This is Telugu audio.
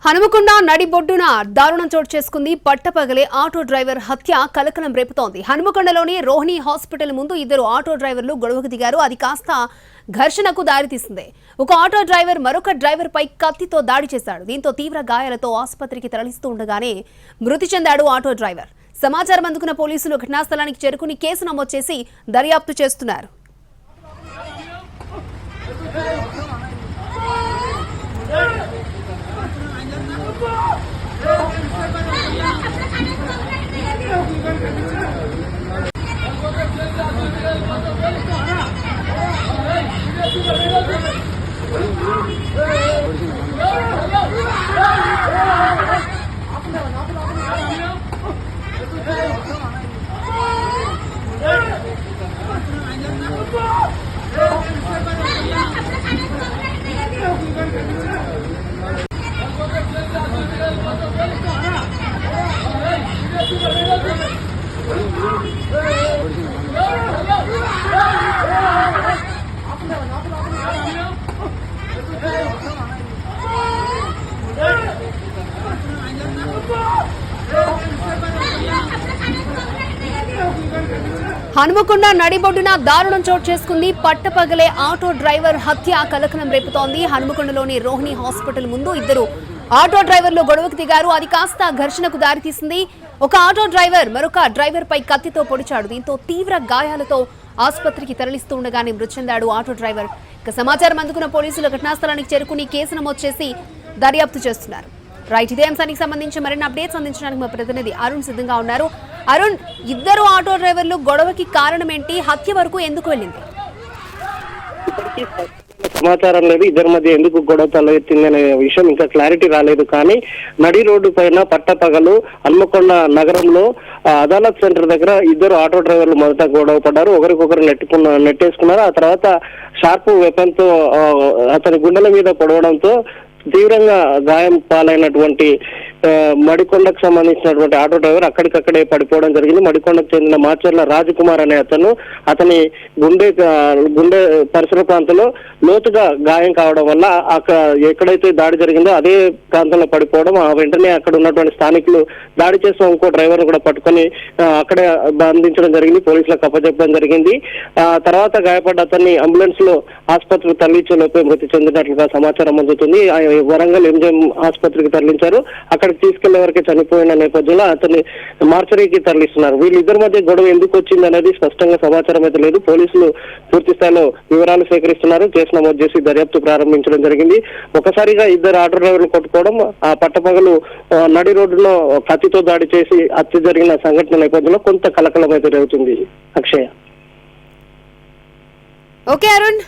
హనుమకొండ నడిబొడ్డున దారుణం చోటు చేసుకుంది. పట్టపగలే ఆటో డ్రైవర్ హత్య కలకలం రేపుతోంది. హనుమకొండలోని రోహిణి హాస్పిటల్ ముందు ఇద్దరు ఆటో డ్రైవర్లు గొడవకు దిగారు. అది కాస్త ఘర్షణకు దారితీసింది. ఒక ఆటో డ్రైవర్ మరొక డ్రైవర్ పై కత్తితో దాడి చేశాడు. దీంతో తీవ్ర గాయాలతో ఆసుపత్రికి తరలిస్తూ ఉండగానే మృతి చెందాడు ఆటో డ్రైవర్. సమాచారం అందుకున్న పోలీసులు ఘటనాస్థలానికి చేరుకుని కేసు నమోదు చేసి దర్యాప్తు చేస్తున్నారు. హనుమకొండ నడిబొడ్డున దారుణం చోటు చేసుకుంది. పట్టపగలే ఆటో డ్రైవర్ హత్య కలకలం రేపుతోంది. హనుమకొండలోని రోహిణి హాస్పిటల్ ముందు ఇద్దరు ఆటో డ్రైవర్లు గొడవకు దిగారు. అది కాస్త ఘర్షణకు దారితీసింది. ఒక ఆటో డ్రైవర్ మరొక డ్రైవర్ పై కత్తితో పొడిచాడు. దీంతో తీవ్ర గాయాలతో ఆసుపత్రికి తరలిస్తూ ఉండగానే మృతి చెందాడు ఆటో డ్రైవర్. ఇక సమాచారం అందుకున్న పోలీసులు ఘటనాస్థలానికి చేరుకుని కేసు నమోదు చేసి దర్యాప్తు చేస్తున్నారు. రైట్, ఇదే అంశానికి సంబంధించి మరిన్ని అప్డేట్స్ అందించడానికి మా ప్రతినిధి అరుణ్ సిద్ధంగా ఉన్నారు. అరుణ్, ఇద్దరు ఆటో డ్రైవర్లు గొడవకి కారణం ఏంటి? హత్య వరకు ఎందుకు వెళ్ళింది? సమాచారం లేదు. ఇద్దరి మధ్య ఎందుకు గొడవ తలెత్తింది అనే విషయం ఇంకా క్లారిటీ రాలేదు. కానీ నడి రోడ్డు పైన పట్టపగలు హన్మకొండ నగరంలో అదాలత్ సెంటర్ దగ్గర ఇద్దరు ఆటో డ్రైవర్లు మొదట గొడవ పడ్డారు. ఒకరికొకరు నెట్టేసుకున్నారు. ఆ తర్వాత షార్ప్ వెపన్ తో అతని గుండెల మీద పొడవడంతో తీవ్రంగా గాయం పాలైనటువంటి మడికొండకు సంబంధించినటువంటి ఆటో డ్రైవర్ అక్కడికక్కడే పడిపోవడం జరిగింది. మడికొండకు చెందిన మాచర్ల రాజకుమార్ అనే అతని గుండె పరిసర ప్రాంతంలో లోతుగా గాయం కావడం వల్ల అక్కడ ఎక్కడైతే దాడి జరిగిందో అదే ప్రాంతంలో పడిపోవడం, వెంటనే అక్కడ ఉన్నటువంటి స్థానికులు దాడి చేసిన ఇంకో డ్రైవర్ కూడా పట్టుకొని అక్కడే బంధించడం జరిగింది. పోలీసులకు అప్పచెప్పడం జరిగింది. తర్వాత గాయపడ్డ అతన్ని అంబులెన్స్ లో ఆసుపత్రికి తరలించే లోపే మృతి చెందినట్లుగా సమాచారం అందుతుంది. వరంగల్ ఎంజిఎం ఆసుపత్రికి తరలించారు. అక్కడికి తీసుకెళ్లే వరకే చనిపోయిన నేపథ్యంలో అతన్ని మార్చరీకి తరలిస్తున్నారు. వీళ్ళిద్దరి మధ్య గొడవ ఎందుకు వచ్చింది అనేది స్పష్టంగా సమాచారం అయితే లేదు. పోలీసులు పూర్తి స్థాయిలో వివరాలు సేకరిస్తున్నారు. కేసు నమోదు చేసి దర్యాప్తు ప్రారంభించడం జరిగింది. ఒకసారిగా ఇద్దరు ఆటో డ్రైవర్లు కొట్టుకోవడం, ఆ పట్టపగలు నడి రోడ్డులో కత్తితో దాడి చేసి హత్య జరిగిన సంఘటన నేపథ్యంలో కొంత కలకలం అయితే జరుగుతుంది. అక్షయ. ఓకే అరుణ్.